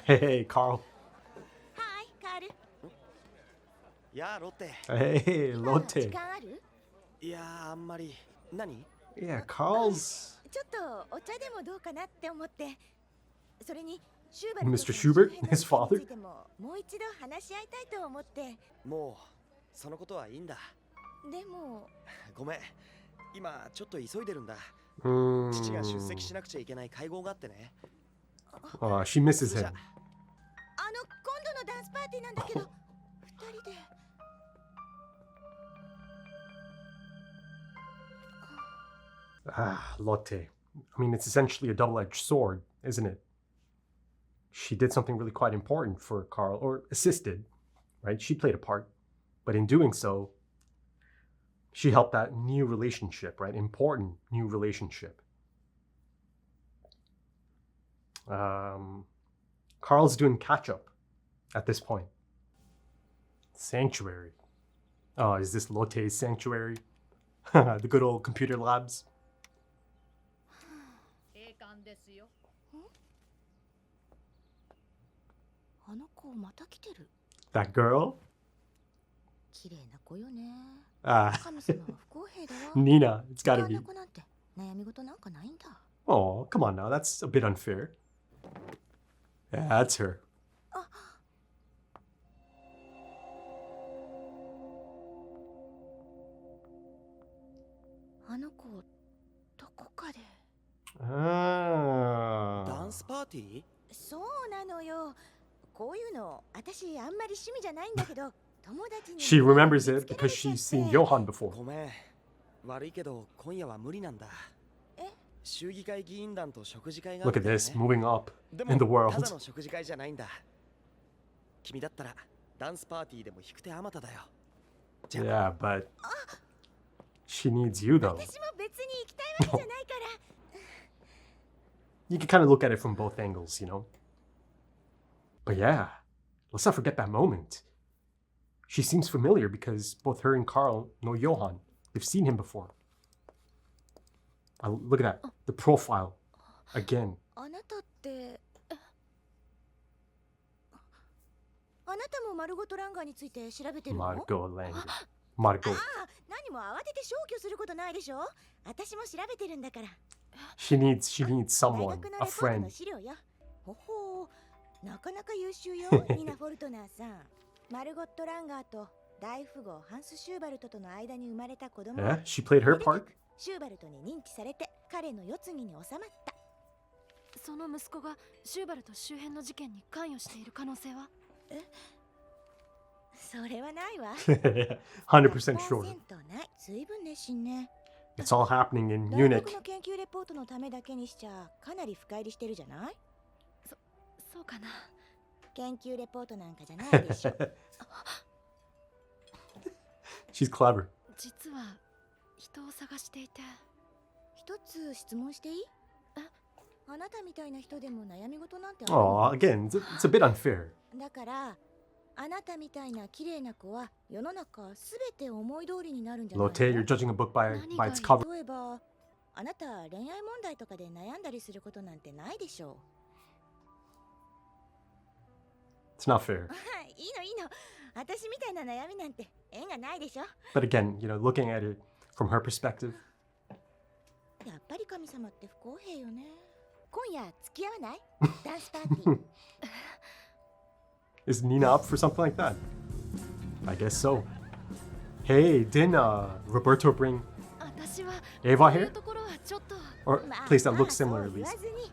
Hey, Carl. Hi, Carl. やあロッテ。 Hey, 時 Lotte. 間ある？いやあんまり。何？ Yeah, Carl's ちょっとお茶でもどうかなって思って。それにシューバ Mr. Schubert, his father. についてももう一度話し合いたいと思って。もうそのことはいいんだ。でもごめん。今ちょっと急いでるんだ。 Mm. 父が出席しなくちゃいけない会合があってね。 She misses それじ him. ゃ。今度のダンスパーティーなんだけど、二人で。Lotte. I mean, it's essentially a double-edged sword, isn't it? She did something really quite important for Carl, or assisted, right? She played a part. But in doing so, she helped that new relationship, right? Important new relationship. Carl's doing catch-up at this point. Sanctuary. Oh, is this Lotte's sanctuary? The good old computer labs. 栄冠ですよ。あの子また来てる。 That girl? 綺麗な子よね。 Ah, 神様は不公平だわ。 Nina. It's あ gotta ん be. な子なんて悩み事なんかないんだ。 Oh, come on now. That's a bit unfair. Yeah, that's her. あの子どこかで。 ダ Ah. ンスパーティー？ そうなのよ。こういうの私あんまり趣味じゃないんだけど、友達に She remembers it because she's seen Johan before. ごめん。悪いけど今夜は無理なんだ。え？州議会議員団と食事会があっ Look て at ね。 this, moving up で in the もただ world. の食事会じゃないんだ。君だったらダンスパーティーでも引く手あまただよ。じゃあ Yeah, but she needs you though. 私も別に行きたいわけじゃないから。 You can kind of look at it from both angles, you know? But yeah, let's not forget that moment. She seems familiar because both her and Carl know Johan. They've seen him before. Look at that, the profile. Again. あなたって。あなたも丸ごとランガーについて調べてるの？ Margot Lang. Margot. ああ、何も慌てて消去することないでしょ。私も調べてるんだから。 She needs 大 someone, 学の a レポート friend. の資料よ。ほほう、なかなか優秀よ、ニナ・フォルトナーさん。マルゴット・ランガーと大富豪ハンス・シューバルトとの間に生まれた子供 Yeah, she played her part. シューバルトに認知されて彼の世継ぎに収まった。その息子がシューバルト周辺の事件に関与している可能性は？それはないわ。 100% sure. ない。随分熱心ね。 It's all happening in 大 Munich. 学の研究レポートのためだけにしちゃかなり深入りしてるじゃない？そうかな。研究レポートなんかじゃないでしょ。 She's clever. 実は人を探していて。一つ質問していい？あなたみたいな人でも悩み事なんてある Oh, の？ again, it's a bit unfair. だからあなたみたいな綺麗な子は世の中すべて思い通りになるんじゃないの？ Lotte, you're judging a book by its cover. 例えばあなた恋愛問題とかで悩んだりすることなんてないでしょう。 It's not fair. いいのいいの。私みたいな悩みなんて縁がないでしょ。 But again, looking at it from her perspective. やっぱり神様って不公平よね。今夜付き合わない？ダンスパーティー。 Is Nina up for something like that? I guess so. Hey, didn't Roberto bring 私は Ava そういう here? ところはちょっと。 Or まあ place that まあ looks similar そう at 言わ least. ずに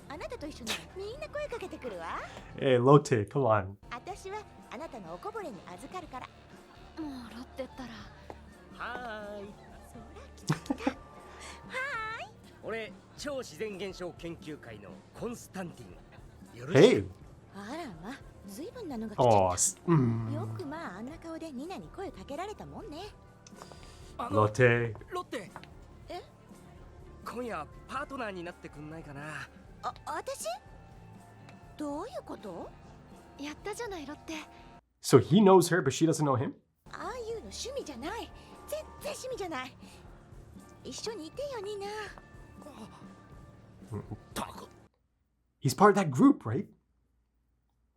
あなたと一緒にみんな声かけてくるわ。 Hey, Lotte, come on. 私はあなたのおこぼれに預かるから。もうロッテったら。はーい。そら来た来た。俺超自然現象研究会のコンスタンティン。よろしく。 Hey. あらま、ずいぶんなのが来ちゃ Oh, った。よくまああんな顔でニナに声かけられたもんね。Lotte. ロッテ。え？今夜パートナーになってくんないかな。私？どういうこと？やったじゃないロッテ。 So he knows her, but she doesn't know him? ああいうの趣味じゃない。全然趣味じゃない。一緒にいてよニナ。 He's part of that group, right?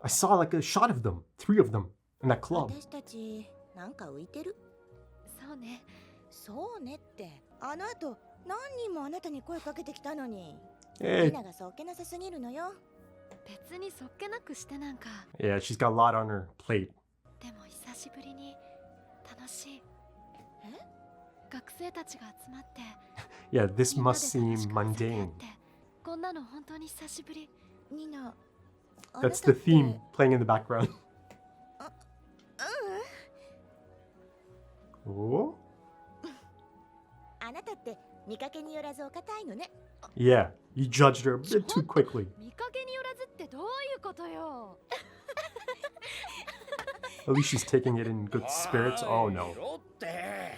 I saw like a shot of them, 3 of them, in that club. 私たちなんか浮いてる。そうね。そうねって、あの後何人もあなたに声かけてきたのに。 Eh, リナがそっけなさすぎるのよ。別にそっけなくしてなんか。 yeah, she's got a lot on her plate. でも久しぶりに楽しい。え？学生たちが集まって Yeah, this みんな must で楽 seem しく遊べて mundane. こんなの本当に久しぶり。ニナ、あな That's た the って theme playing in the background. う Oh? ん、あなたって見かけによらずお堅いのね。 Yeah, you judged her a bit too quickly. 見かけによらずってどういうことよ。 At least she's taking it in good spirits. Oh no, ロッテ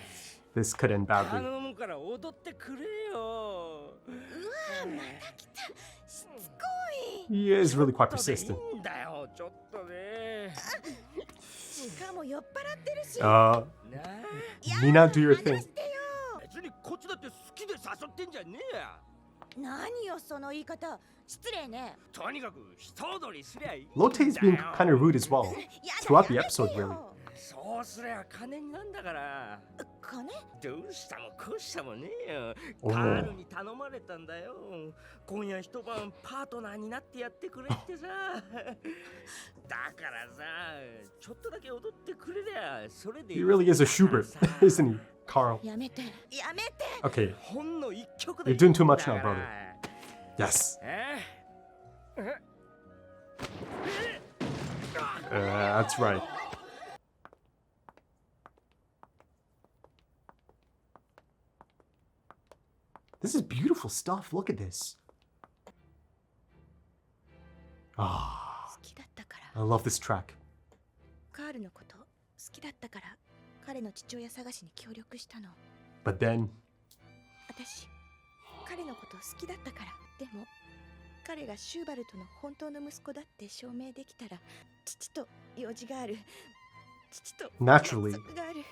this could end badly. 頼むから踊ってくれよ。うわ、また来た。しつこい。 He is really quite ちょっとで persistent. いいんだよ、ちょっとね。しかも酔っ払ってるし。 Uh, なあ Nina, do your 話 thing. してよ。別にこっちだって好きで誘ってんじゃねえや。何よその言い方。失礼ね。とにかく人踊りすりゃいいんだよ。 Lote's being kind of rude as well やだ throughout the やめて episode, よ really. そうすりゃ金になんだから。金？どうしたもこうしたもねえよ。おーカールに頼まれたんだよ。今夜一晩パートナーになってやってくれってさ。だからさ、ちょっとだけ踊ってくれりゃそれでいい He really is a Schubert, isn't he, Carl? やめて。やめて。 Okay, ほんの一曲でいい you're ん doing too だ much か now, ら brother. Yes. That's right. This is beautiful stuff. Look at this. Ah, 好きだったから。 I love this track. カールのこと好きだったから彼の父親探しに協力したの。 But then, 私彼のこと好きだったから。でも彼がシューバルトの本当の息子だって証明できたら父と用事がある。父と Naturally. 約束がある。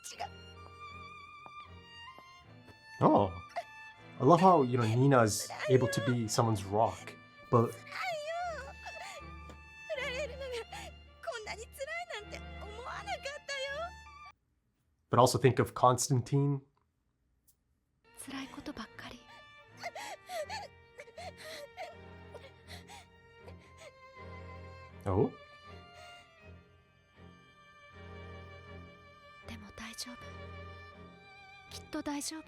父が oh, I love how, you know, Nina's able to be someone's rock. But 振られるのがこんなに辛いなんて思わなかったよ。 but also think of Constantine. 辛いことばっかり。 Oh? でも大丈夫。きっと大丈夫。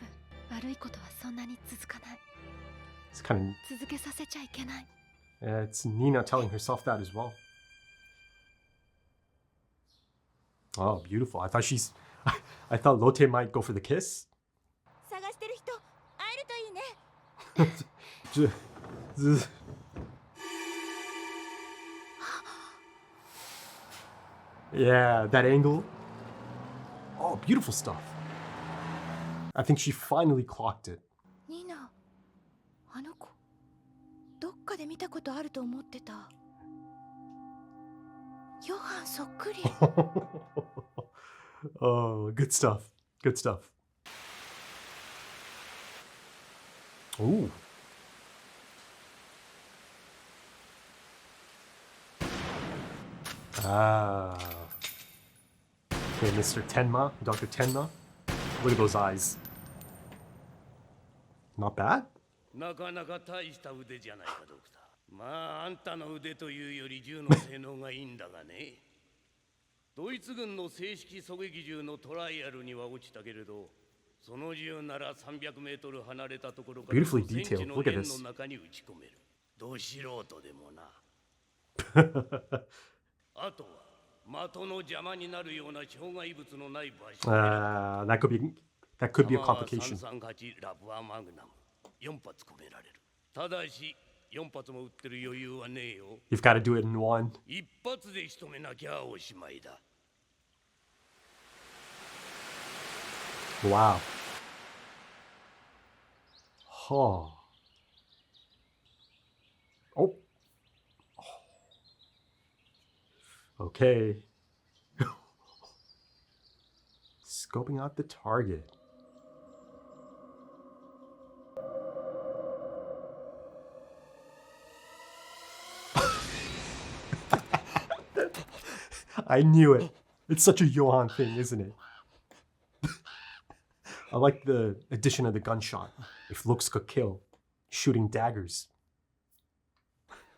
悪いことはそんなに続かない。 It's kind of 続けさせちゃいけない。 it's Nina telling herself that as well. Oh, beautiful. I thought I thought Lotte might go for the kiss. 探してる人会えるといいね。 J- z- Yeah, that angle. Oh, beautiful stuff. I think she finally clocked it. ニーナ、あの子どっかで見たことあると思ってた。ヨハンそっくり。 Oh, good stuff. Good stuff. Ooh. Ah. Okay, Mr. Tenma, Dr. Tenma. Look at those eyes. Not bad. なかなか大した腕じゃないかドクター。まああんたの腕というより銃の性能がいいんだがね。ドイツ軍の正式狙撃銃のトライアルには落ちたけれど、その銃なら300メートル離れたところから Beautifully 5センチ detailed. の Look at 円 this. の中に撃ち込める。ど素人でもな。あとは的の邪魔になるような障害物のない場所。that could be a complication. 338ラブアマグナム4発込められる。ただし4発も撃ってる余裕はねえよ。 You've got to do it in one. 一発で仕留めなきゃおしまいだ。 Wow. Huh. Oh. Okay. Scoping out the target. I knew it. It's such a Johan thing, isn't it? I like the addition of the gunshot. If looks could kill, shooting daggers.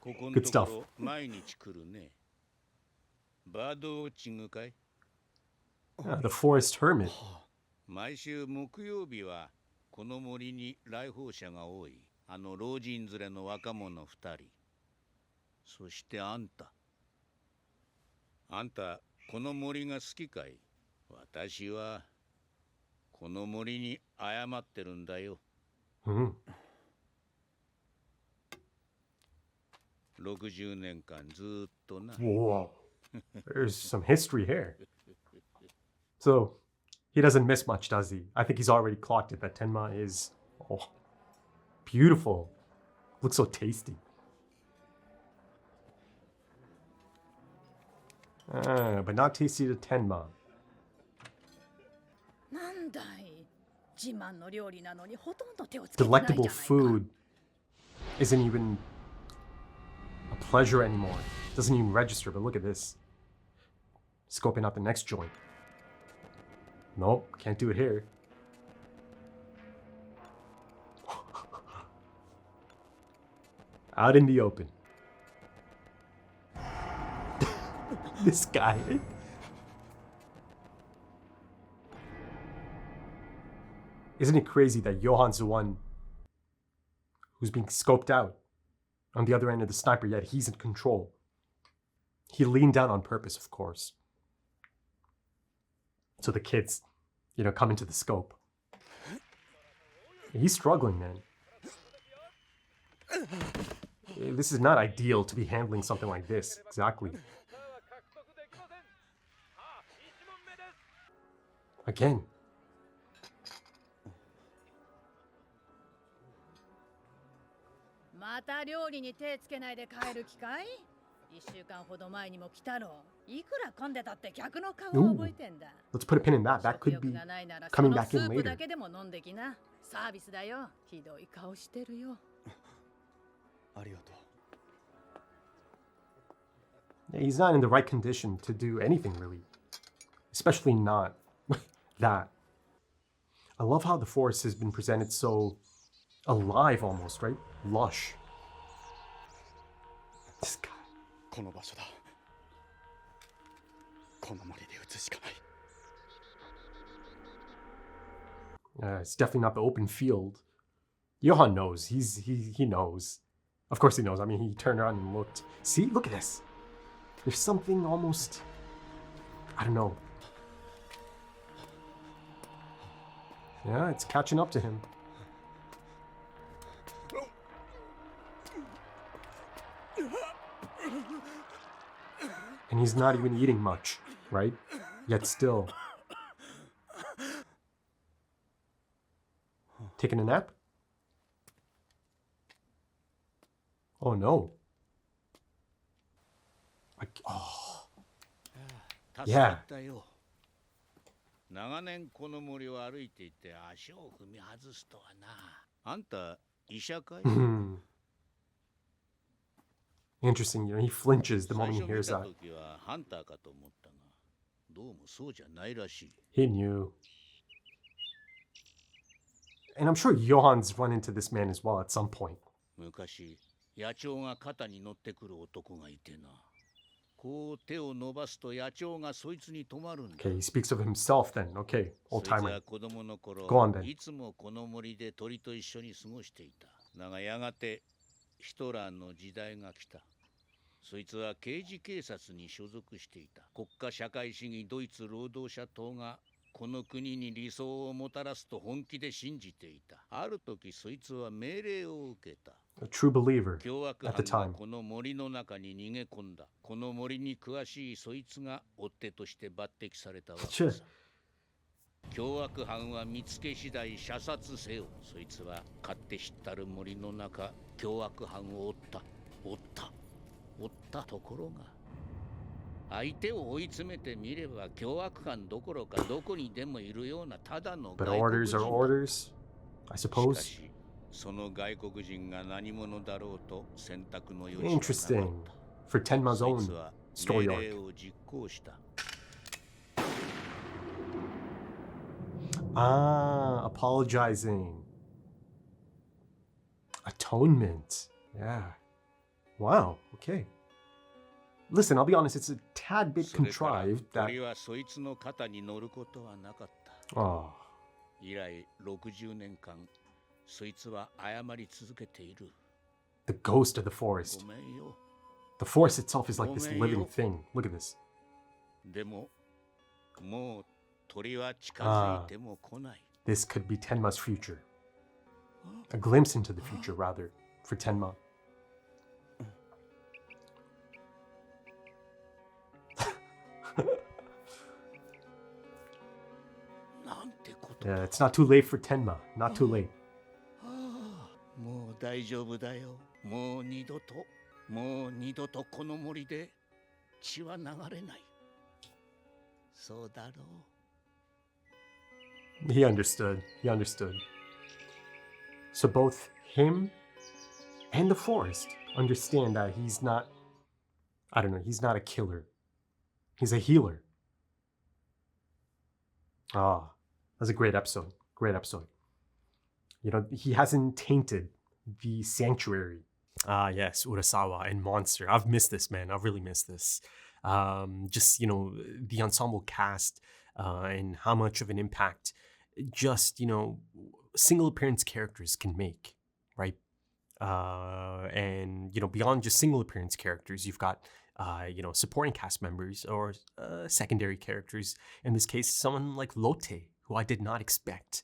Good stuff. 毎日来るね。バードウォッチングかい？ The forest hermit. 毎週木曜日はこの森に来訪者が多い。あの老人連れの若者2人。そしてあんた。あんた、この森が好きかい？私はこの森に謝ってるんだよ。60年間ずっとな。 Whoa. There's some history here. So, he doesn't miss much, does he? I think he's already clocked it that Tenma is beautiful. Looks so tasty. But not tasty to Tenma. なんだい、自慢の料理なのにほとんど手をつけてないじゃない Delectable か。 food isn't even a pleasure anymore. Doesn't even register, but look at this. Scoping out the next joint. Nope, can't do it here. Out in the open. This guy. Isn't it crazy that Johan's the one who's being scoped out on the other end of the sniper, yet he's in control? He leaned down on purpose, of course. So the kids, come into the scope. He's struggling, man. This is not ideal to be handling something like this. Exactly. Again. また料理に手つけないで帰る気かい？1週間ほど前にも来たろ。いくら混んでたって客の顔を覚えてんだ。 Let's put a pin in that. That could be coming back in スープ later. だけでも飲んできな。サービスだよ。ひどい顔してるよ。ありがとう。 Yeah, he's not in the right condition to do anything, really. Especially not that. I love how the forest has been presented so alive almost, right? Lush. This guy. この場所だ。この森で撃つしかない。 It's definitely not the open field. Johan knows. He knows. Of course he knows. I mean, he turned around and looked. See, look at this. There's something almost, I don't know. Yeah, it's catching up to him. And he's not even eating much, right? Yet still. Taking a nap? Oh no. Oh. 助かったよ。長年この森を歩いていて足を踏み外すとはな。あんた医者かい？ Interesting, he flinches the moment he hears that. 最初見た時はハンターかと思ったが、どうもそうじゃないらしい。 He knew. And I'm sure Johan's run into this man as well at some point. 昔、野鳥が肩に乗ってくる男がいてな。こう手を伸ばすと野鳥がそいつに止まるんだ。 Okay, he speaks of himself then. Okay, そい old つは timer. 子供の頃、 Go on then. いつもこの森で鳥と一緒に過ごしていた。だがやがてヒトラーの時代が来た。そいつは刑事警察に所属していた。国家社会主義ドイツ労働者党がこの国に理想をもたらすと本気で信じていた。ある時そいつは命令を受けた。 A true believer 凶悪 at the 犯 time. がこの森の中に逃げ込んだ。この森に詳しいそいつが追っ手として抜擢されたわけさ。凶悪犯は見つけ次第射殺せよ。そいつは勝手知ったる森の中、凶悪犯を追ったところが、相手を追い詰めてみれば凶悪犯どころかどこにでもいるようなただの But 外国 orders 人 are だ。 orders, I しか suppose. し、その外国人が何者だろうと選択の余地はなかっ Interesting. た。 For Tenma's そいつ own は story 命 arc. 令を実行した。 Ah, apologizing. Atonement. Yeah. Wow. Okay. Listen, I'll be honest, it's a tad bit それから contrived that. 鳥はそいつの肩に乗ることはなかった。 Oh. 以来60年間、そいつは謝り続けている。 The ghost of the forest. ごめんよ。 The forest itself is like this living thing. Look at this. でも、もう鳥は近づいても来ない。 This could be Tenma's future. A glimpse into the future, rather, for Tenma. Yeah, it's not too late for Tenma. Not too late. もう大丈夫だよ。もう二度とこの森で血は流れない。そうだろう。 He understood. He understood. So both him and the forest understand that he's not, I don't know, he's not a killer. He's a healer. Ah, that's a great episode. Great episode. You know, he hasn't tainted the sanctuary. Ah, yes, Urasawa and Monster. I've missed this, man. I've really missed this. Just, you know, the ensemble cast and how much of an impact just, you know, single appearance characters can make, right? And, you know, beyond just single appearance characters, you've got, you know, supporting cast members or secondary characters. In this case, someone like Lotte, who I did not expect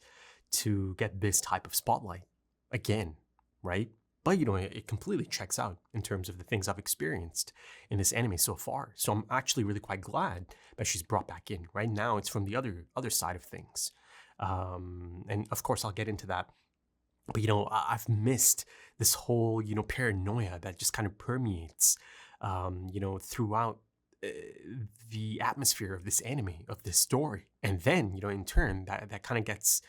to get this type of spotlight again, right? But, you know, it completely checks out in terms of the things I've experienced in this anime so far. So I'm actually really quite glad that she's brought back in. Right now, it's from the other side of things. And of course, I'll get into that. But, you know, I've missed this whole, you know, paranoia that just kind of permeates, you know, throughout the atmosphere of this anime, of this story. And then, you know, in turn, that kind of gets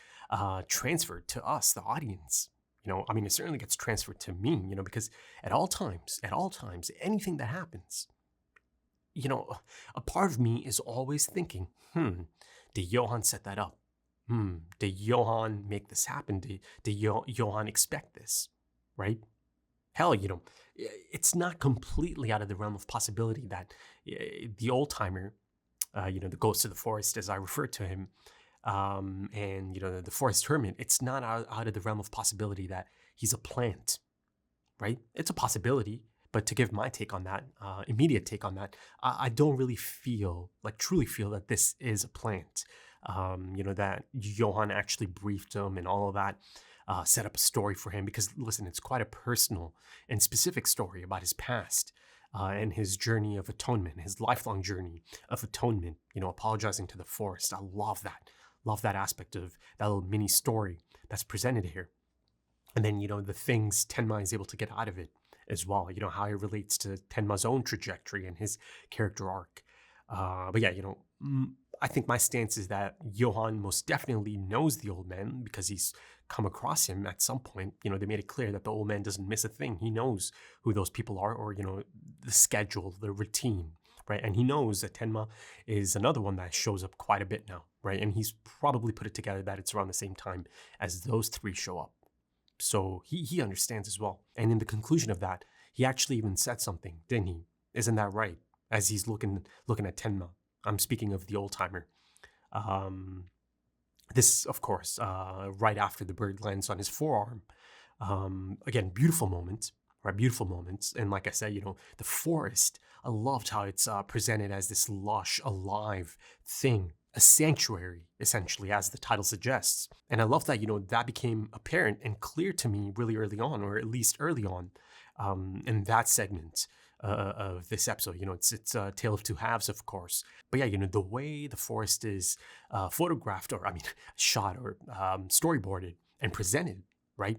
transferred to us, the audience. You know, I mean, it certainly gets transferred to me, you know, because at all times, anything that happens, you know, a part of me is always thinking, did Johan set that up? Did Johan make this happen? Did Johan expect this? Right? Hell, you know, it's not completely out of the realm of possibility that the old timer, you know, the ghost of the forest, as I refer to him, and, you know, the forest hermit, it's not out of the realm of possibility that he's a plant, right? It's a possibility, but to give my take on that, immediate take on that, I don't really truly feel that this is a plant. You know, that Johan actually briefed him and all of that, set up a story for him because, listen, it's quite a personal and specific story about his past and his journey of atonement, his lifelong journey of atonement, you know, apologizing to the forest. I love that. Love that aspect of that little mini story that's presented here. And then, you know, the things Tenma is able to get out of it as well, you know, how it relates to Tenma's own trajectory and his character arc. But yeah, you know, I think my stance is that Johan most definitely knows the old man because he's come across him at some point. You know, they made it clear that the old man doesn't miss a thing. He knows who those people are, or, you know, the schedule, the routine, right? And he knows that Tenma is another one that shows up quite a bit now, right? And he's probably put it together that it's around the same time as those three show up. So he understands as well. And in the conclusion of that, he actually even said something, didn't he? Isn't that right? As he's looking at Tenma. I'm speaking of the old timer. This, of course, right after the bird lands on his forearm. Again, beautiful moments, right? Beautiful moments. And like I said, you know, the forest, I loved how it's presented as this lush, alive thing, a sanctuary, essentially, as the title suggests. And I love that, you know, that became apparent and clear to me really early on, or at least early on, in that segment of this episode. You know, it's a tale of two halves, of course. But yeah, you know, the way the forest is photographed, or I mean, shot or storyboarded and presented, right?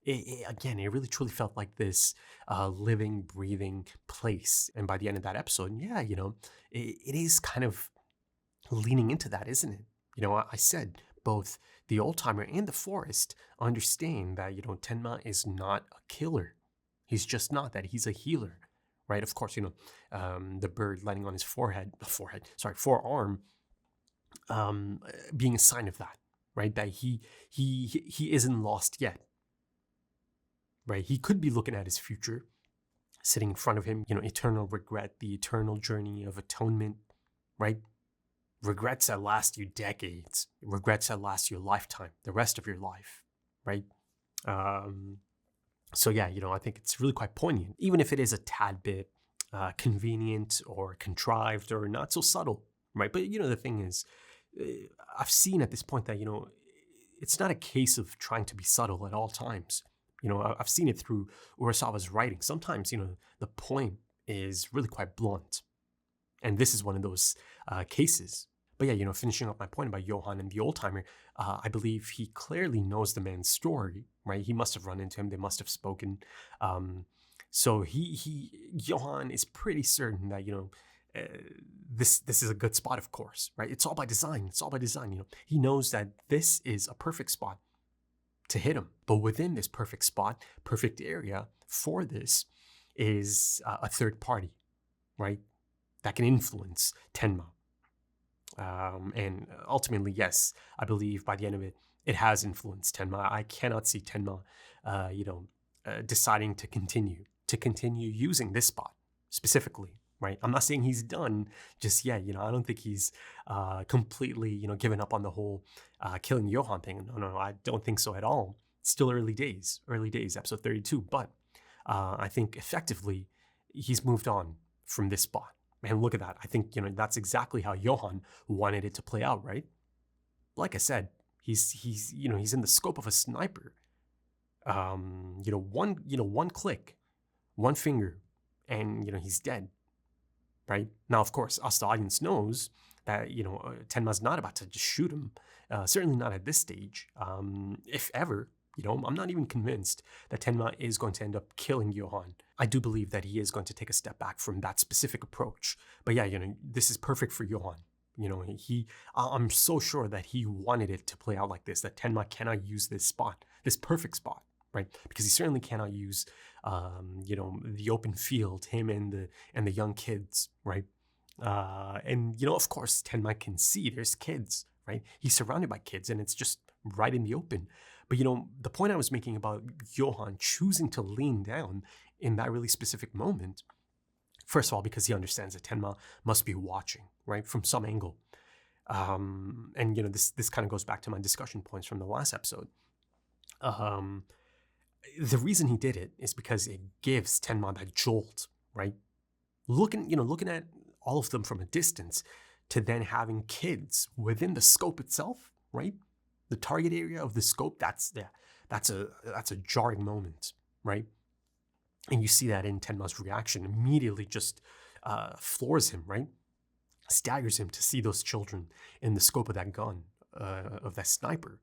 Again, it really truly felt like this living, breathing place. And by the end of that episode, yeah, you know, it is kind of leaning into that, isn't it? You know, I said both the old timer and the forest understand that, you know, Tenma is not a killer. He's just not that. He's a healer, right? Of course, the bird landing on his forearm, being a sign of that, right? That he isn't lost yet, right? He could be looking at his future, sitting in front of him, eternal regret, the eternal journey of atonement, right? Regrets that last you decades, regrets that last you a lifetime, the rest of your life, right? So yeah, I think it's really quite poignant, even if it is a tad bit convenient or contrived or not so subtle, right? But the thing is, I've seen at this point that it's not a case of trying to be subtle at all times. I've seen it through Urasawa's writing. Sometimes the point is really quite blunt, and this is one of those cases. But yeah, finishing up my point about Johann and the old timer, I believe he clearly knows the man's story, right? He must have run into him. They must have spoken. So Johann is pretty certain that this is a good spot, of course, right? It's all by design. He knows that this is a perfect spot to hit him. But within this perfect spot, perfect area for this is a third party, right? That can influence Tenma. And ultimately, yes, I believe by the end of it, it has influenced Tenma. I cannot see Tenma, deciding to continue using this spot specifically, right? I'm not saying he's done just yet. I don't think he's completely, given up on the whole killing Johann thing. No, I don't think so at all. It's still early days, episode 32. But I think effectively he's moved on from this spot. And look at that. I think, that's exactly how Johann wanted it to play out, right? Like I said, he's in the scope of a sniper. One click, one finger, and, he's dead, right? Now, of course, us, the audience, knows that, Tenma's not about to just shoot him. Certainly not at this stage. If ever, I'm not even convinced that Tenma is going to end up killing Johann. I do believe that he is going to take a step back from that specific approach. But yeah, this is perfect for Johann. I'm so sure that he wanted it to play out like this, that Tenma cannot use this spot, this perfect spot, right? Because he certainly cannot use, the open field, him and the young kids, right? And of course, Tenma can see there's kids, right? He's surrounded by kids, and it's just right in the open. But the point I was making about Johann choosing to lean down in that really specific moment, first of all, because he understands that Tenma must be watching, right, from some angle. And this kind of goes back to my discussion points from the last episode. The reason he did it is because it gives Tenma that jolt, right? Looking at all of them from a distance, to then having kids within the scope itself, right? The target area of the scope, that's a jarring moment, right? And you see that in Tenma's reaction, immediately just floors him, right? Staggers him to see those children in the scope of that gun, of that sniper.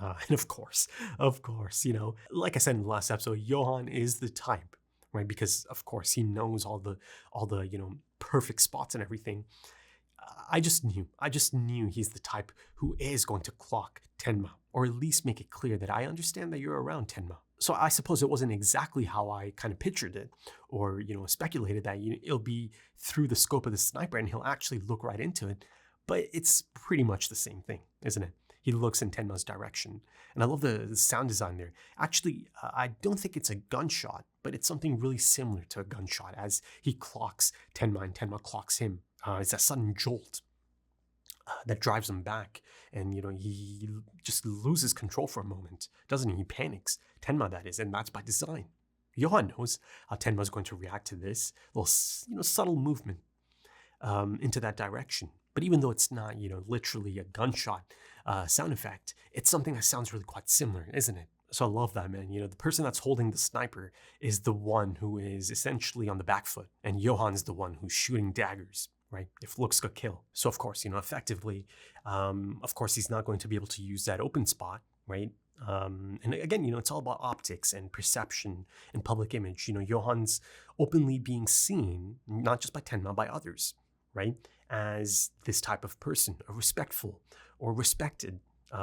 And of course, like I said in the last episode, Johann is the type, right? Because of course he knows all the perfect spots and everything. I just knew he's the type who is going to clock Tenma, or at least make it clear that I understand that you're around, Tenma. So I suppose it wasn't exactly how I kind of pictured it, or speculated that it'll be through the scope of the sniper and he'll actually look right into it. But it's pretty much the same thing, isn't it? He looks in Tenma's direction. And I love the sound design there. Actually, I don't think it's a gunshot, but it's something really similar to a gunshot as he clocks Tenma and Tenma clocks him. It's that sudden jolt that drives him back. And, he just loses control for a moment, doesn't he? He panics. Tenma, that is, and that's by design. Johann knows how Tenma's going to react to this little, subtle movement into that direction. But even though it's not, literally a gunshot sound effect, it's something that sounds really quite similar, isn't it? So I love that, man. The person that's holding the sniper is the one who is essentially on the back foot, and Johann's the one who's shooting daggers, right? If looks could kill. So of course, effectively, of course, he's not going to be able to use that open spot, right? And again, it's all about optics and perception and public image. Johann's openly being seen, not just by Tenma, by others, right? As this type of person, a respectful or respected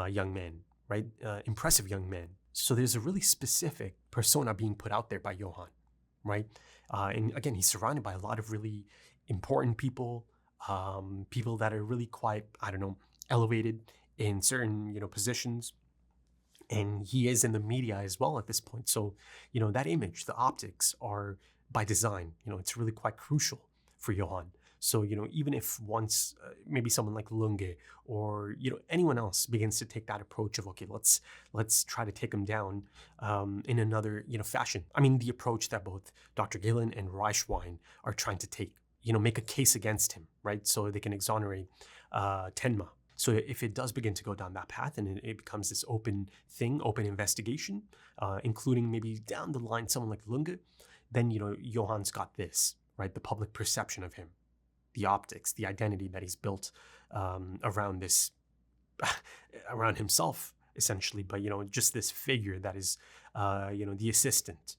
young man, right? Impressive young man. So there's a really specific persona being put out there by Johann, right? And again, he's surrounded by a lot of really important people, people that are really quite, I don't know, elevated in certain, positions. And he is in the media as well at this point. So, that image, the optics are by design. It's really quite crucial for Johan. So, even if once maybe someone like Lunge or, anyone else begins to take that approach of, okay, let's try to take him down in another, fashion. I mean, the approach that both Dr. Gillen and Reichwein are trying to take, make a case against him, right? So they can exonerate Tenma. So if it does begin to go down that path and it becomes this open thing, open investigation, including maybe down the line someone like Lunge, then, Johan's got this, right? The public perception of him, the optics, the identity that he's built around this, around himself, essentially. But, just this figure that is, the assistant,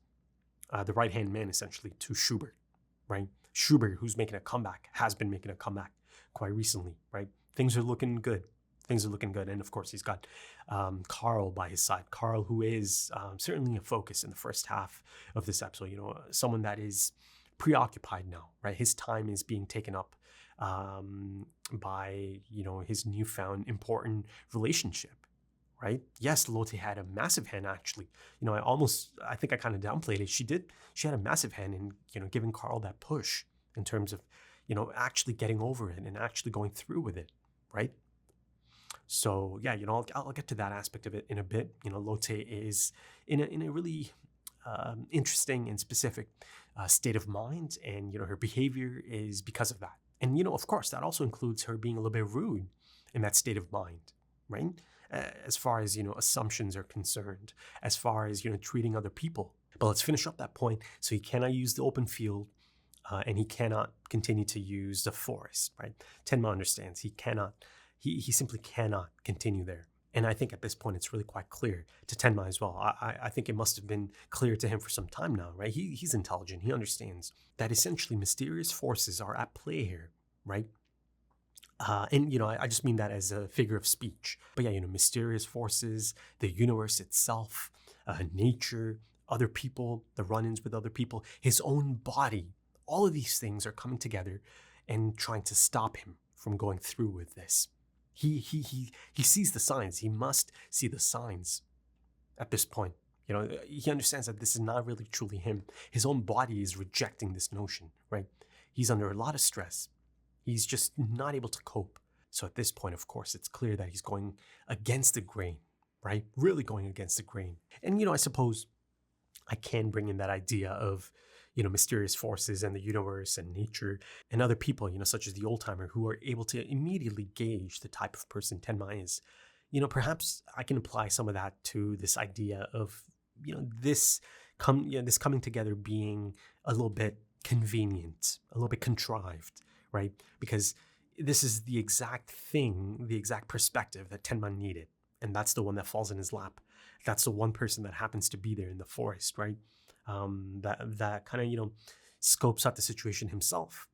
the right-hand man, essentially, to Schubert, right? Schubert, who's making a comeback, has been making a comeback quite recently, right? Things are looking good. Things are looking good. And of course, he's got Carl by his side. Carl, who is certainly a focus in the first half of this episode, someone that is preoccupied now, right? His time is being taken up by, his newfound important relationship, right? Yes, Lotte had a massive hand, actually. I think I kind of downplayed it. She had a massive hand in, giving Carl that push in terms of, actually getting over it and actually going through with it, right? So yeah, I'll get to that aspect of it in a bit. Lotte is in a really interesting and specific state of mind, and her behavior is because of that. And of course, that also includes her being a little bit rude in that state of mind, right? As far as assumptions are concerned, as far as treating other people. But let's finish up that point. So he cannot use the open field. And he cannot continue to use the forest, right? Tenma understands he simply cannot continue there. And I think at this point, it's really quite clear to Tenma as well. I think it must have been clear to him for some time now, right? He's intelligent. He understands that essentially mysterious forces are at play here, right? And, I just mean that as a figure of speech. But yeah, mysterious forces, the universe itself, nature, other people, the run-ins with other people, his own body. All of these things are coming together and trying to stop him from going through with this. He sees the signs. He must see the signs at this point. He understands that this is not really truly him. His own body is rejecting this notion, right? He's under a lot of stress. He's just not able to cope. So at this point, of course, it's clear that he's going against the grain, right? Really going against the grain. And, I suppose I can bring in that idea of, mysterious forces and the universe and nature and other people, such as the old timer, who are able to immediately gauge the type of person Tenma is. Perhaps I can apply some of that to this idea of, this coming together being a little bit convenient, a little bit contrived, right? Because this is the exact thing, the exact perspective that Tenma needed. And that's the one that falls in his lap. That's the one person that happens to be there in the forest, right? That kind of, scopes out the situation himself.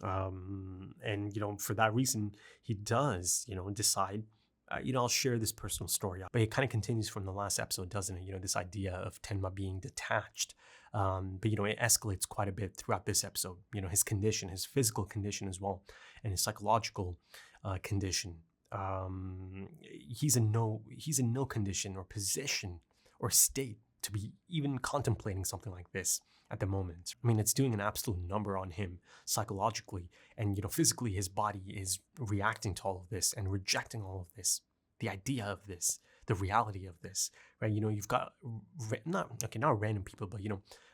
And, for that reason, he does, decide, I'll share this personal story. But it kind of continues from the last episode, doesn't it? This idea of Tenma being detached. But, it escalates quite a bit throughout this episode. His condition, his physical condition as well, and his psychological condition. He's in no condition or position or state to be even contemplating something like this at the moment. I mean, it's doing an absolute number on him psychologically, and physically his body is reacting to all of this and rejecting all of this, the idea of this, the reality of this, right? You've got not random people, but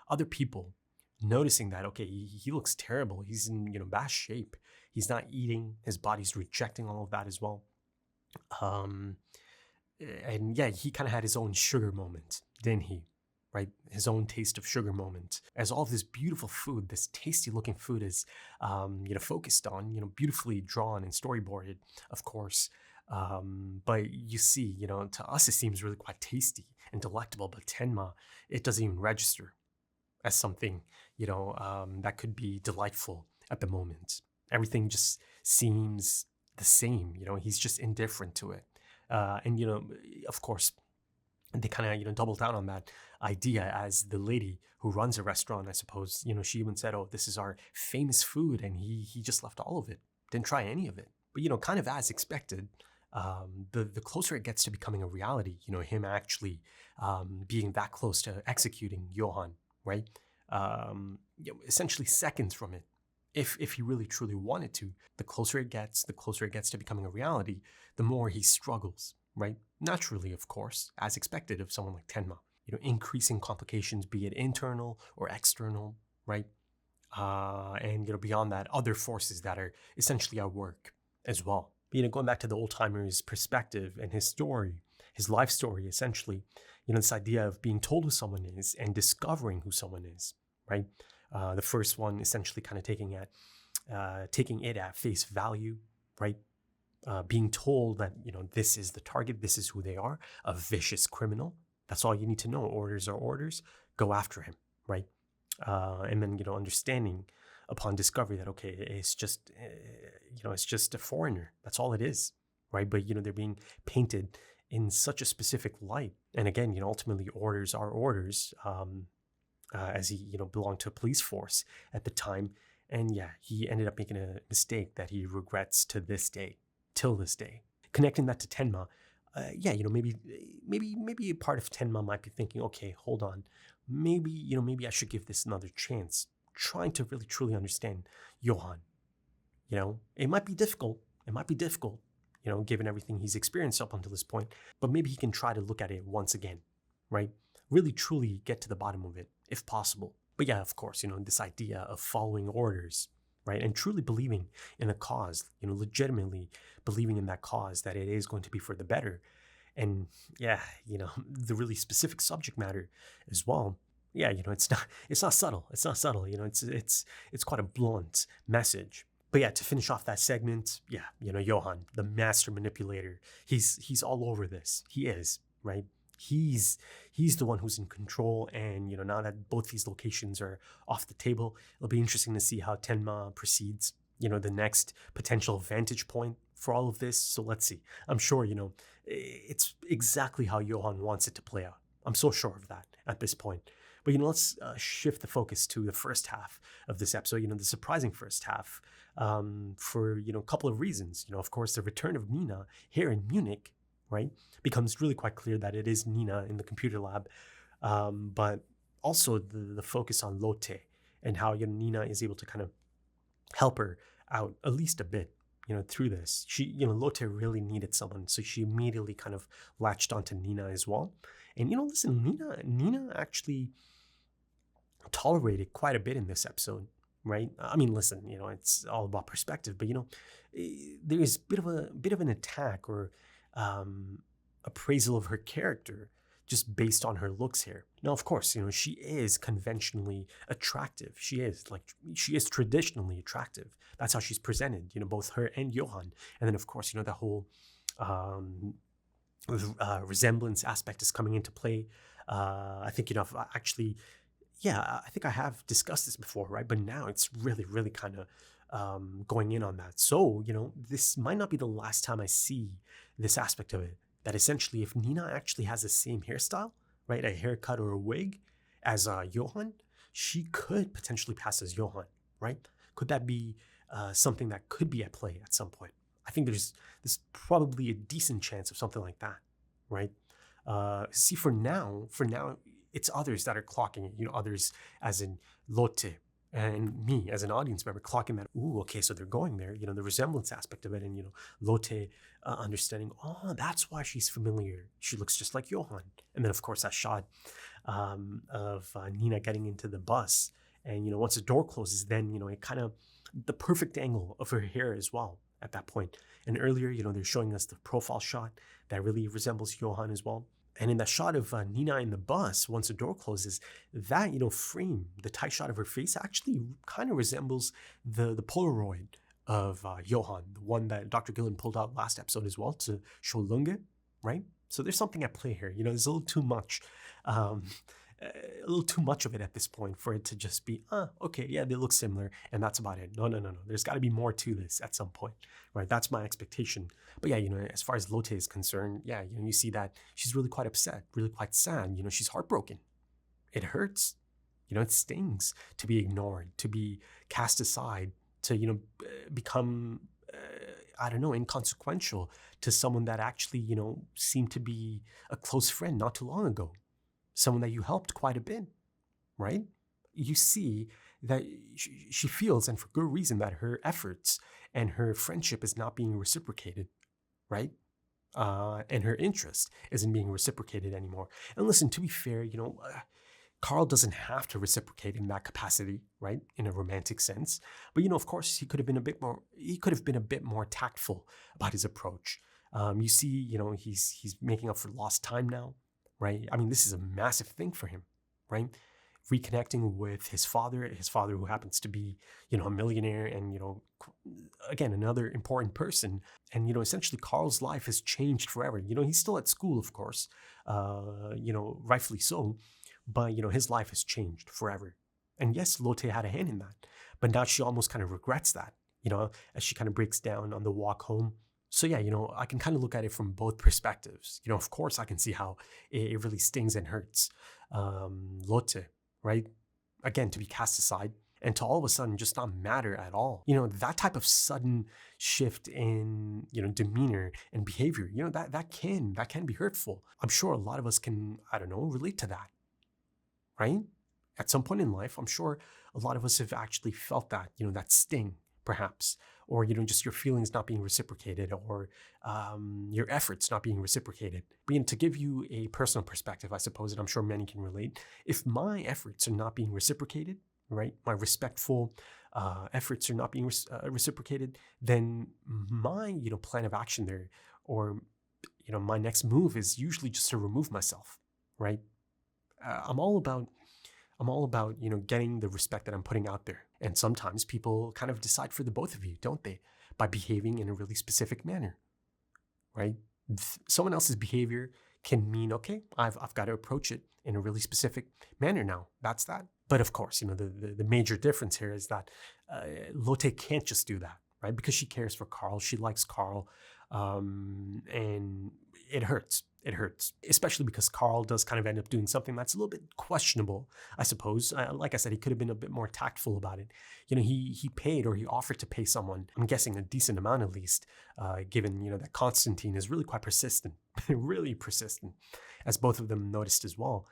other people noticing that, okay, he looks terrible. He's in bad shape. He's not eating. His body's rejecting all of that as well. And yeah, he kind of had his own sugar moment, didn't he? Right? His own taste of sugar moment. As all of this beautiful food, this tasty looking food is, focused on, beautifully drawn and storyboarded, of course. But you see, to us, it seems really quite tasty and delectable, but Tenma, it doesn't even register as something, that could be delightful at the moment. Everything just seems the same, he's just indifferent to it. And, of course, they kind of, double down on that idea as the lady who runs a restaurant, I suppose, she even said, oh, this is our famous food. And he just left all of it, didn't try any of it. But, kind of as expected, the closer it gets to becoming a reality, him actually being that close to executing Johann, right? Essentially seconds from it. If he really truly wanted to, the closer it gets to becoming a reality, the more he struggles, right? Naturally, of course, as expected of someone like Tenma. Increasing complications, be it internal or external, right? And beyond that, other forces that are essentially at work as well. But, going back to the old timer's perspective and his story, his life story, essentially, this idea of being told who someone is and discovering who someone is, right? The first one essentially kind of taking it at face value, right? Being told that, this is the target, this is who they are, a vicious criminal. That's all you need to know. Orders are orders. Go after him, right? And then, understanding upon discovery that, okay, it's just a foreigner. That's all it is, right? But, they're being painted in such a specific light. And again, ultimately orders are orders, as he, belonged to a police force at the time. And yeah, he ended up making a mistake that he regrets till this day. Connecting that to Tenma, maybe a part of Tenma might be thinking, okay, hold on, maybe I should give this another chance, trying to really truly understand Johann. It might be difficult, given everything he's experienced up until this point, but maybe he can try to look at it once again, right? Really truly get to the bottom of it, if possible. But yeah, of course, this idea of following orders, right? And truly believing in a cause, legitimately believing in that cause, that it is going to be for the better. And yeah, the really specific subject matter as well. Yeah, it's not subtle. It's not subtle. It's quite a blunt message. But yeah, to finish off that segment, yeah, Johann, the master manipulator, he's all over this. He is, right? He's the one who's in control, and now that both these locations are off the table, it'll be interesting to see how Tenma proceeds. The next potential vantage point for all of this. So let's see. I'm sure it's exactly how Johann wants it to play out. I'm so sure of that at this point. But let's shift the focus to the first half of this episode. The surprising first half, for a couple of reasons. Of course, the return of Nina here in Munich, right, becomes really quite clear that it is Nina in the computer lab, but also the focus on Lotte and how Nina is able to kind of help her out at least a bit, through this. She, Lotte really needed someone, so she immediately kind of latched onto Nina as well. And listen, Nina actually tolerated quite a bit in this episode, right? I mean, listen, it's all about perspective, but there is a bit of an attack or appraisal of her character just based on her looks here. Now, of course, she is conventionally attractive. She is traditionally attractive. That's how she's presented, both her and Johann. And then, of course, the whole resemblance aspect is coming into play. I think, actually, yeah, I think I have discussed this before, right? But now it's really, really kind of going in on that. So, this might not be the last time I see this aspect of it. That essentially, if Nina actually has the same hairstyle, right, a haircut or a wig as Johann, she could potentially pass as Johann, right? Could that be something that could be at play at some point? I think there's probably a decent chance of something like that, right? See, for now, it's others that are clocking it, others as in Lotte, and me as an audience member clocking that, ooh, okay, so they're going there, the resemblance aspect of it, and, Lotte understanding, oh, that's why she's familiar. She looks just like Johann. And then, of course, that shot of Nina getting into the bus. And, once the door closes, then, it kind of, the perfect angle of her hair as well at that point. And earlier, they're showing us the profile shot that really resembles Johann as well. And in that shot of Nina in the bus, once the door closes, that, frame, the tight shot of her face actually kind of resembles the Polaroid of Johann, the one that Dr. Gillen pulled out last episode as well to show Lunge, right? So there's something at play here. There's a little too much a little too much of it at this point for it to just be, okay, yeah, they look similar, and that's about it. No. There's got to be more to this at some point, right? That's my expectation. But yeah, as far as Lotte is concerned, yeah, you see that she's really quite upset, really quite sad. She's heartbroken. It hurts. It stings to be ignored, to be cast aside, to, become, I don't know, inconsequential to someone that actually, seemed to be a close friend not too long ago. Someone that you helped quite a bit, right? You see that she feels, and for good reason, that her efforts and her friendship is not being reciprocated, right? And her interest isn't being reciprocated anymore. And listen, to be fair, Carl doesn't have to reciprocate in that capacity, right? In a romantic sense. But, of course, he could have been a bit more tactful about his approach. You see, he's making up for lost time now, right? I mean, this is a massive thing for him, right? Reconnecting with his father who happens to be, a millionaire and, again, another important person. And, essentially Carl's life has changed forever. He's still at school, of course, rightfully so. But, his life has changed forever. And yes, Lotte had a hand in that. But now she almost kind of regrets that, as she kind of breaks down on the walk home. So yeah, I can kind of look at it from both perspectives. Of course, I can see how it really stings and hurts Lotte, right? Again, to be cast aside and to all of a sudden just not matter at all. That type of sudden shift in, demeanor and behavior, that can be hurtful. I'm sure a lot of us can, relate to that, right? At some point in life, I'm sure a lot of us have actually felt that, that sting, perhaps, or, just your feelings not being reciprocated, or your efforts not being reciprocated. But to give you a personal perspective, I suppose, and I'm sure many can relate, if my efforts are not being reciprocated, right, my respectful efforts are not being reciprocated, then my, plan of action there, or, my next move is usually just to remove myself, right? I'm all about, getting the respect that I'm putting out there. And sometimes people kind of decide for the both of you, don't they? By behaving in a really specific manner, right? Someone else's behavior can mean, okay, I've got to approach it in a really specific manner now. That's that. But of course, the major difference here is that Lotte can't just do that, right? Because she cares for Carl. She likes Carl. And it hurts. It hurts, especially because Carl does kind of end up doing something that's a little bit questionable, I suppose. Like I said, he could have been a bit more tactful about it. He paid, or he offered to pay someone, I'm guessing a decent amount at least, given, that Constantine is really quite persistent, really persistent, as both of them noticed as well.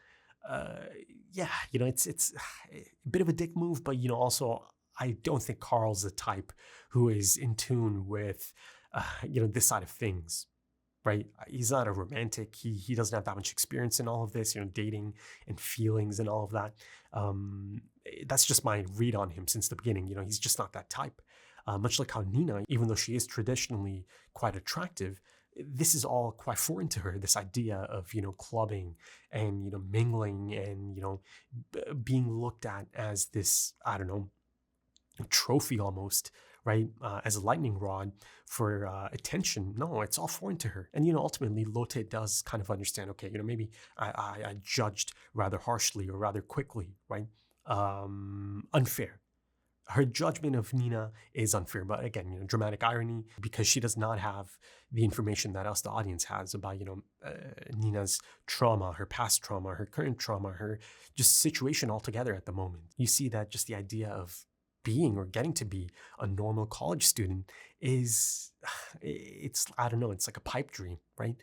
It's a bit of a dick move, but, also I don't think Carl's the type who is in tune with, this side of things. Right? He's not a romantic. He doesn't have that much experience in all of this, dating and feelings and all of that. That's just my read on him since the beginning. He's just not that type. Much like how Nina, even though she is traditionally quite attractive, this is all quite foreign to her, this idea of, clubbing and, mingling and, being looked at as this, I don't know, trophy almost, right? As a lightning rod for attention. No, it's all foreign to her. And, ultimately Lotte does kind of understand, okay, maybe I judged rather harshly or rather quickly, right? Unfair. Her judgment of Nina is unfair, but again, dramatic irony, because she does not have the information that us, the audience, has about, Nina's trauma, her past trauma, her current trauma, her just situation altogether at the moment. You see that just the idea of being or getting to be a normal college student it's I don't know, it's like a pipe dream, right?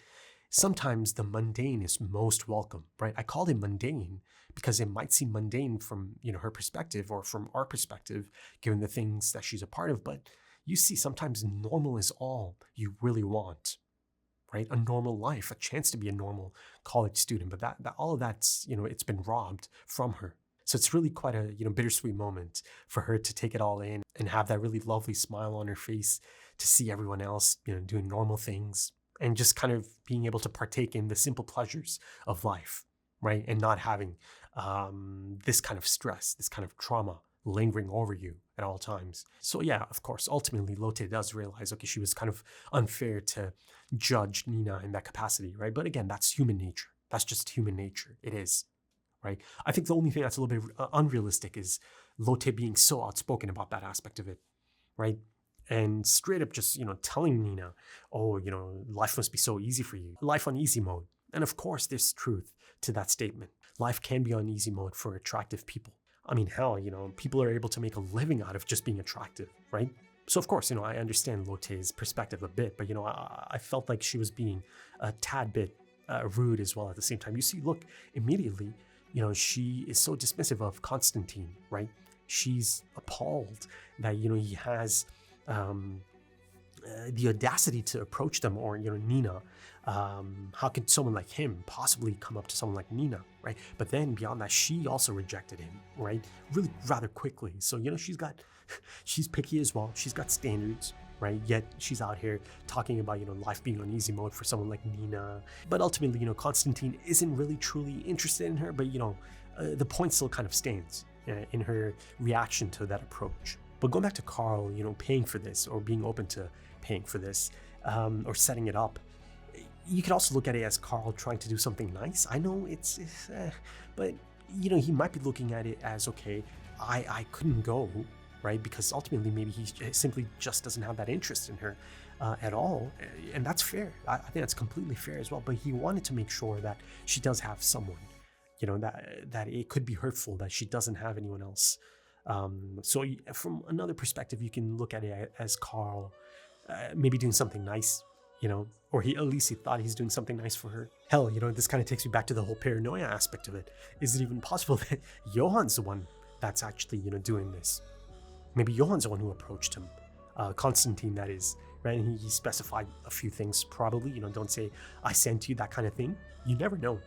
Sometimes the mundane is most welcome, right? I call it mundane because it might seem mundane from, her perspective or from our perspective, given the things that she's a part of. But you see, sometimes normal is all you really want, right? A normal life, a chance to be a normal college student. But that all of that's, it's been robbed from her. So it's really quite a, bittersweet moment for her to take it all in and have that really lovely smile on her face, to see everyone else, doing normal things and just kind of being able to partake in the simple pleasures of life, right? And not having this kind of stress, this kind of trauma lingering over you at all times. So yeah, of course, ultimately Lotte does realize, okay, she was kind of unfair to judge Nina in that capacity, right? But again, that's human nature. That's just human nature. It is. right? I think the only thing that's a little bit unrealistic is Lotte being so outspoken about that aspect of it, right? And straight up just, telling Nina, oh, life must be so easy for you. Life on easy mode. And of course, there's truth to that statement. Life can be on easy mode for attractive people. I mean, hell, people are able to make a living out of just being attractive, right? So of course, I understand Lotte's perspective a bit, but I felt like she was being a tad bit rude as well at the same time. You see, look, immediately, she is so dismissive of Constantine, right? She's appalled that, he has the audacity to approach them, or, Nina. How could someone like him possibly come up to someone like Nina, right? But then beyond that, she also rejected him, right? Really rather quickly. So, she's picky as well. She's got standards, right? Yet she's out here talking about, life being on easy mode for someone like Nina. But ultimately, Constantine isn't really truly interested in her, but, the point still kind of stands in her reaction to that approach. But going back to Carl, paying for this, or being open to paying for this, or setting it up, you could also look at it as Carl trying to do something nice. I know but he might be looking at it as, okay, I couldn't go, right? Because ultimately maybe he simply just doesn't have that interest in her at all. And that's fair. I think that's completely fair as well. But he wanted to make sure that she does have someone, that it could be hurtful that she doesn't have anyone else. So from another perspective, you can look at it as Carl maybe doing something nice, or at least he thought he's doing something nice for her. Hell, this kind of takes me back to the whole paranoia aspect of it. Is it even possible that Johan's the one that's actually, doing this? Maybe Johan's the one who approached him. Constantine, that is, right? And he specified a few things, probably, don't say, I sent you, that kind of thing. You never know.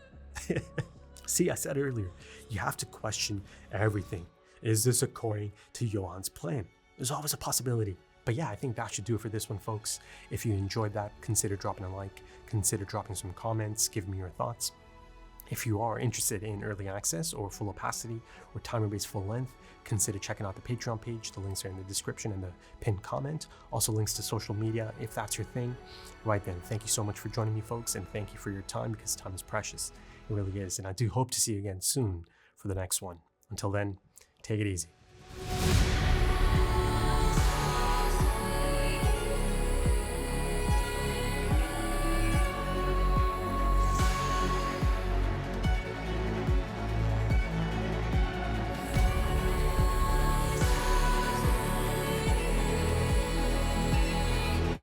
See, I said earlier, you have to question everything. Is this according to Johan's plan? There's always a possibility. But yeah, I think that should do it for this one, folks. If you enjoyed that, consider dropping a like, consider dropping some comments, give me your thoughts. If you are interested in early access or full opacity or timer-based full length, consider checking out the Patreon page. The links are in the description and the pinned comment. Also links to social media if that's your thing. Right then, thank you so much for joining me, folks, and thank you for your time, because time is precious. It really is. And I do hope to see you again soon for the next one. Until then, take it easy.